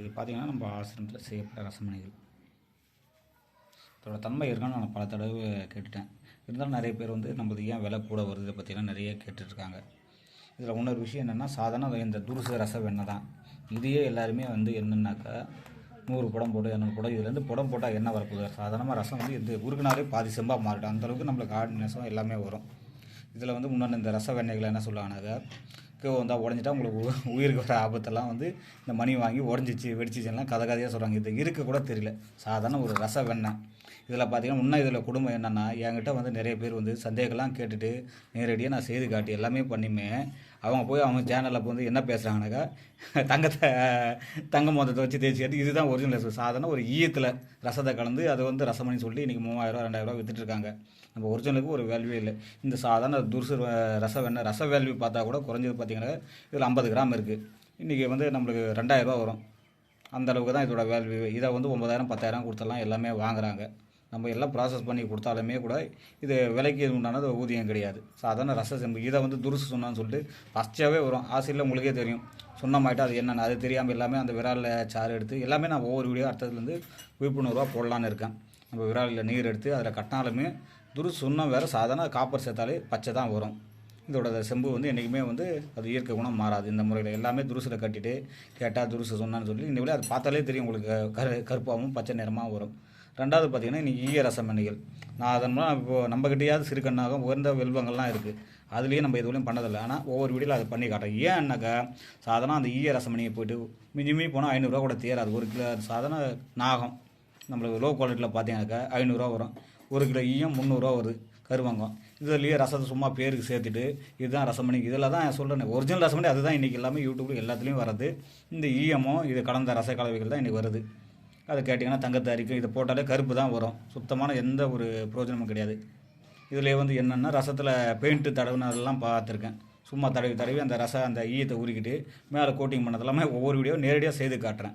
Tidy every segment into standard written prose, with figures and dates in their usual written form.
இது பார்த்திங்கன்னா நம்ம ஆசிரமத்தில் செய்யப்பட்ட ரசமணிகள். இதோட தன்மை இருக்கான்னு நான் பல தடவை கேட்டுட்டேன். இருந்தாலும் நிறைய பேர் வந்து நம்மளது ஏன் விலை கூட வருது பற்றிலாம் நிறைய கேட்டுட்ருக்காங்க. இதில் இன்னொரு விஷயம் என்னென்னா, சாதாரண இந்த துருசு ரச வெண்ணெய் தான். இதையே எல்லாருமே வந்து என்னென்னாக்கா 100 புடம் போட்டு 200 புடம் இதுலேருந்து புடம் போட்டால் என்ன வரப்போகுது? சாதாரணமாக ரசம் வந்து இந்த உருக்குனாலே பாதி செம்பாக மாறிடும். அந்தளவுக்கு நம்மளுக்கு ஆடு நெசம் எல்லாமே வரும். இதில் வந்து முன்னாடி இந்த ரச வெண்ணெய்களை என்ன சொல்லுவாங்கனாக்கா, வந்தால் உடஞ்சிட்டா உங்களுக்கு உயிருக்கு வர ஆபத்தெல்லாம் வந்து இந்த மணி வாங்கி உடஞ்சிச்சு வெடிச்சிச்சுலாம் கதையாக சொல்கிறாங்க. இது இருக்க கூட தெரியல. சாதாரண ஒரு ரச வெண்ணெய். இதில் பார்த்தீங்கன்னா இன்னும் இதில் குடும்பம் என்னென்னா, என்கிட்ட வந்து நிறைய பேர் வந்து சந்தேகம்லாம் கேட்டுட்டு நேரடியாக நான் செய்து காட்டி எல்லாமே பண்ணியுமே அவங்க போய் அவங்க சேனலில் வந்து என்ன பேசுகிறாங்கனாக்கா, தங்க மொத்தத்தை வச்சு தேய்ச்சி காட்டி இதுதான் ஒரிஜினல் ரசம். சாதாரண ஒரு ஈயத்தில் ரசத்தை கலந்து அதை வந்து ரசமணி சொல்லி இன்றைக்கி 3000 2000 விற்றுட்ருக்காங்க. நம்ம ஒரிஜினலுக்கு ஒரு வேல்யூவே இல்லை. இந்த சாதாரண துருசு ரச வெண்ணெய் ரச வேல்யூ பார்த்தா கூட குறைஞ்சது பார்த்திங்கன்னா இதில் 50 கிராம் இருக்குது. இன்றைக்கி வந்து நம்மளுக்கு 2000 வரும். அந்தளவுக்கு தான் இதோட வேல்யூ. இதை வந்து 9000 10,000 கொடுத்தலாம் எல்லாமே வாங்குகிறாங்க. நம்ம எல்லாம் ப்ராசஸ் பண்ணி கொடுத்தாலுமே கூட இது விலைக்கு உண்டானது ஊதியம் கிடையாது. சாதாரண ரச செம்பு இதை வந்து துருசு சொன்னான்னு சொல்லிட்டு ஃபஸ்ட்டாகவே வரும். ஆசையில் உங்களுக்கே தெரியும் சொன்னமாயிட்டு அது என்னென்ன அது தெரியாமல் எல்லாமே அந்த விராலில் சாறு எடுத்து எல்லாமே நான் ஒவ்வொரு வீடியோ அடுத்ததுலேருந்து விழிப்புணர்வாக போடலான்னு இருக்கேன். நம்ம விராலில் நீர் எடுத்து அதில் கட்டினாலுமே துருசு சொன்னால் வேறு சாதாரண காப்பர் சேர்த்தாலே பச்சை தான் வரும். இதோட செம்பு வந்து என்றைக்குமே வந்து அது இயற்கை குணம் மாறாது. இந்த முறையில் எல்லாமே துருசில் கட்டிட்டு கேட்டால் துருசு சொன்னான்னு சொல்லி இந்த விட அது பார்த்தாலே தெரியும் உங்களுக்கு கருப்பாகவும் பச்சை நிறமாக வரும். ரெண்டாவது பார்த்திங்கன்னா இன்றைக்கி ஈய ரசமணிகள். நான் அதனால் இப்போது நம்மக்கிட்டையாவது சிறுகண்ணாக உயர்ந்த வெல்வங்கள்லாம் இருக்குது. அதுலேயே நம்ம எதுவும் பண்ணதில்லை. ஆனால் ஒவ்வொரு வீடியோவில் அதை பண்ணி காட்டுறேன். ஏன்னாக்கா சாதாரண அந்த ஈய ரசமணியை போய்ட்டு மிஞ்சி போனால் 500 கூட தேராது. 1 கிலோ சாதாரண நாகம் நம்மளுக்கு லோ குவாலிட்டியில் பார்த்தீங்கன்னாக்கா 500 வரும். 1 கிலோ ஈயம் 300 வருது கருவங்கம். இதுலேயே ரசத்தை சும்மா பேருக்கு சேர்த்துட்டு இதுதான் ரசமணி இதில் தான் சொல்கிறேன். ஒரிஜினல் ரசமணி அதுதான் இன்றைக்கி எல்லாமே யூடியூப்பில் எல்லாத்துலேயும் வருது. இந்த ஈயமோ இது கலந்த ரச கலவைகள் தான் இன்றைக்கி வருது. அதை கேட்டிங்கன்னா தங்கத்தை அரிக்கும். இதை போட்டாலே கருப்பு தான் வரும். சுத்தமான எந்த ஒரு பிரயோஜனமும் கிடையாது. இதில் வந்து என்னென்னா ரசத்தில் பெயிண்ட்டு தடவுனதெல்லாம் பார்த்துருக்கேன். சும்மா தடவி அந்த அந்த ஈயத்தை உருக்கிட்டு மேலே கோட்டிங் பண்ணதெல்லாமே ஒவ்வொரு வீடியோ நேரடியாக செய்து காட்டுறேன்.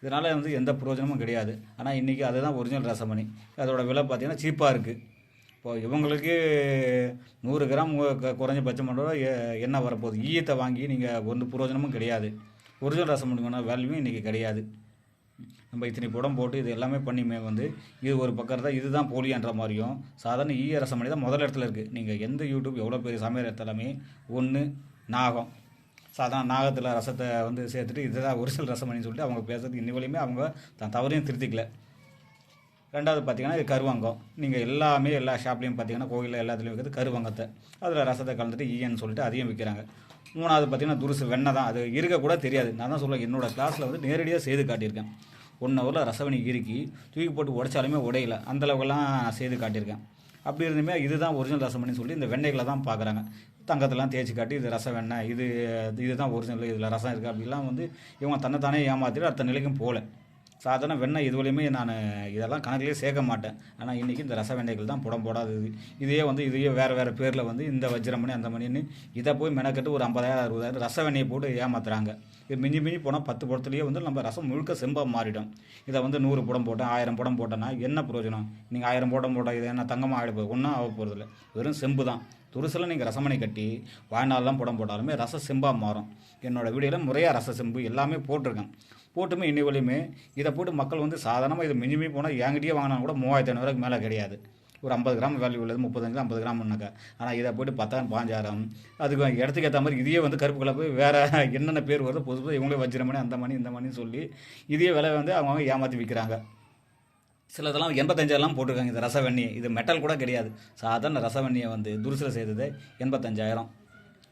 இதனால் வந்து எந்த பிரயோஜனமும் கிடையாது. ஆனால் இன்றைக்கி அதுதான் ஒரிஜினல் ரசமணி. அதோடய விலை பார்த்திங்கன்னா சீப்பாக இருக்குது. இப்போது இவங்களுக்கு 100 கிராம் குறைஞ்சபட்சம் பண்ணுறோம் என்ன வரப்போகுது? ஈயத்தை வாங்கி நீங்கள் ஒரு பிரயோஜனமும் கிடையாது. ஒரிஜினல் ரசமணிக்கான வேல்யூவும் இன்றைக்கி கிடையாது. நம்ம இத்தனை புடம் போட்டு இது எல்லாமே பண்ணியுமே வந்து இது ஒரு பக்கம் தான் இதுதான் போலியான்ற மாதிரியும் சாதாரண ஈய ரசமணி தான் முதல் இடத்துல இருக்குது. நீங்கள் எந்த யூடியூப் எவ்வளோ பெரிய சமையல் இடத்துலாமே ஒன்று நாகம் சாதாரண நாகத்தில் ரசத்தை வந்து சேர்த்துட்டு இதுதான் ஒரிஜினல் ரசமணின்னு சொல்லிட்டு அவங்க பேசுறது இன்னி வரையுமே அவங்க தான் தவறையும் திருத்திக்கல. ரெண்டாவது பார்த்திங்கன்னா இது கருவங்கம். நீங்கள் எல்லாமே எல்லா ஷாப்லேயும் பார்த்திங்கன்னா கோயிலில் எல்லாத்துலேயும் வைக்கிறது கருவங்கத்தை அதில் ரசத்தை கலந்துட்டு ஈயன்னு சொல்லிட்டு அதையும் விற்கிறாங்க. மூணாவது பார்த்திங்கன்னா துருசு வெண்ணெய் தான். அது இருக்கக்கூட தெரியாது. நான் தான் சொல்லுவேன் என்னோடய கிளாஸில் வந்து நேரடியாக செய்து காட்டியிருக்கேன். 1 ஹவரில் ரசவணி இறுக்கி தூக்கி போட்டு உடைச்சாலுமே உடையில அந்தளவுக்குலாம் செய்து காட்டியிருக்கேன். அப்படி இருந்துமே இதுதான் ஒரிஜினல் ரசமணின்னு சொல்லி இந்த வெண்ணெய்களை தான் பார்க்குறாங்க. தங்கத்தெல்லாம் தேய்ச்சி காட்டி இது ரச வெண்ணெய் இதுதான் ஒரிஜினல் இதில் ரசம் இருக்குது அப்படிலாம் வந்து இவங்க தன்னைத்தானே ஏமாற்றிட்டு அடுத்த நிலைக்கும் போகல. சாதாரண வெண்ணெய் இதுவரையுமே நான் இதெல்லாம் கணக்கிலே சேர்க்க மாட்டேன். ஆனால் இன்றைக்கி இந்த ரச வெண்ணெய்கள் தான் புடம் போடாதது. இதையே வேறு பேரில் வந்து இந்த வஜ்ரமணி அந்த மணின்னு இதை போய் மெனக்கட்டு ஒரு 50,000 60,000 ரச வெண்ணெயை போட்டு ஏமாத்துறாங்க. இது மிஞ்சி போனால் 10 புடத்துலேயே வந்து நம்ம ரசம் முழுக்க செம்பாக மாறிடும். இதை வந்து 100 புடம் போட்டேன் 1000 புடம் போட்டேன்னா என்ன பிரயோஜனம்? நீங்கள் 1000 புடம் போட்டால் இது என்ன தங்கமாக ஆகிட போகுது? ஒன்றும் ஆக போகிறதில்ல. வெறும் செம்பு தான். துருசில் நீங்கள் ரசமணி கட்டி வாழ்நாளெலாம் புடம் போட்டாலுமே ரச செம்பாக மாறும். என்னோடய வீடியோவில் முறையாக ரச செம்பு எல்லாமே போட்டிருக்கேன். போட்டுமே இன்னி வரையுமே இதை போட்டு மக்கள் வந்து சாதாரணமாக இதை மிஞ்சி போனால் என்கிட்டயே வாங்கினா கூட 3500 மேலே கிடையாது. ஒரு 50 கிராம் வேல்யூ உள்ளது 35 50 கிராம்னாக்கா. ஆனால் இதை போட்டு 10,000 15,000 அதுக்கு இடத்துக்கு ஏற்ற மாதிரி இதையே வந்து கருப்பு கலப்பு வேறு என்னென்ன பேர் வருது புதுசாக இவங்களே வஜ்ரமணி அந்த மணி இந்த மணின்னு சொல்லி இதே விலை வந்து அவங்க ஏமாற்றி விற்கிறாங்க. சிலதெல்லாம் 85,000 போட்டிருக்காங்க இந்த ரசவெண்ணி. இது மெட்டல் கூட கிடையாது. சாதாரண ரசவெண்ணியை வந்து துருசில் செய்தது 85,000.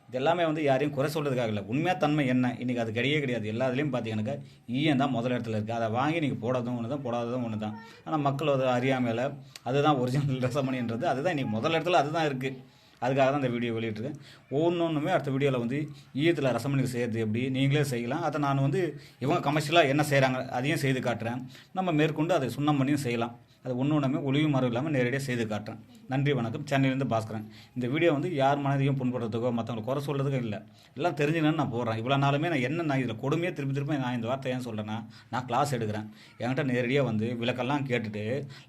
இது எல்லாமே வந்து யாரையும் குறை சொல்கிறதுக்காக இல்லை. உண்மையாக தன்மை என்ன இன்றைக்கி அது கிடையாது. எல்லாத்துலேயும் பார்த்தீங்கன்னாக்கா ஈயம் தான் முதல் இடத்துல இருக்குது. அதை வாங்கி நீங்கள் போடாததும் ஒன்று தான் போடாததும் ஒன்று தான். ஆனால் மக்கள் அது அறியாமையில் அதுதான் ஒரிஜினல் ரசமணின்றது அதுதான் இன்றைக்கி முதல் இடத்துல அதுதான் இருக்குது. அதுக்காக தான் இந்த வீடியோ வெளியிட்டிருக்கேன். ஒவ்வொன்றுமே அடுத்த வீடியோவில் வந்து ஈயத்தில் ரசமணிக்கு செய்கிறது எப்படி நீங்களே செய்யலாம். அதை நான் வந்து இவங்க கமர்ஷியலாக என்ன செய்கிறாங்க அதையும் செய்து காட்டுறேன். நம்ம மேற்கொண்டு அதை சுண்ணம் பண்ணியும் செய்யலாம். அது ஒன்றுமே ஒளிவு மறைவு இல்லாமல் நேரடியாக செய்து காட்டுறேன். நன்றி வணக்கம். சென்னையிலேருந்து பாஸ்கரன். இந்த வீடியோ வந்து யார் மனதையும் புண்படுறதுக்கோ மற்றவங்களை குறை சொல்கிறதுக்கோ இல்லை. எல்லாம் தெரிஞ்சுக்கணும்னு நான் போடுறேன். இவ்வளோ நாளுமே நான் இதில் கொடுமையாக திருப்பி நான் இந்த வார்த்தை ஏன் சொல்கிறேன்னா நான் கிளாஸ் எடுக்கிறேன். என்கிட்ட நேரடியாக வந்து விளக்கெல்லாம் கேட்டுட்டு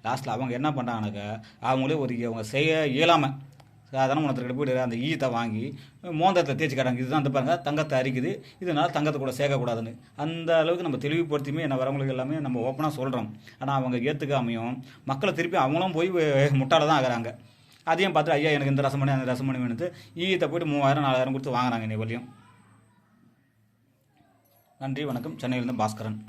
லாஸ்ட்டில் அவங்க என்ன பண்ணுறாங்கனாக்கா அவங்களே அவங்க செய்ய இயலாமல் சாதாரண உணர்த்துக்கிட்ட போய்ட்டு அந்த ஈயத்தை வாங்கி மோந்தத்தில் தேய்ச்சி காட்டாங்க. இதுதான் அந்த பாருங்க தங்கத்தை அரிக்குது, இதனால் தங்கத்தை கூட சேர்க்கக்கூடாதுன்னு. அந்த அளவுக்கு நம்ம தெளிவுபடுத்தியுமே என்ன வரவங்களுக்கு எல்லாமே நம்ம ஓப்பனாக சொல்கிறோம். ஆனால் அவங்க ஏற்றுக்காமையும் மக்களை திருப்பி அவங்களும் போய் முட்டாள தான் ஆகிறாங்க. அதையும் பார்த்து ஐயா எனக்கு இந்த ரசமணி அந்த ரசமணி வேணுது ஈயத்தை போய்ட்டு 3000 4000 கொடுத்து வாங்குறாங்க இன்னைக்கு வரையும். நன்றி, வணக்கம். சென்னையிலேருந்து பாஸ்கரன்.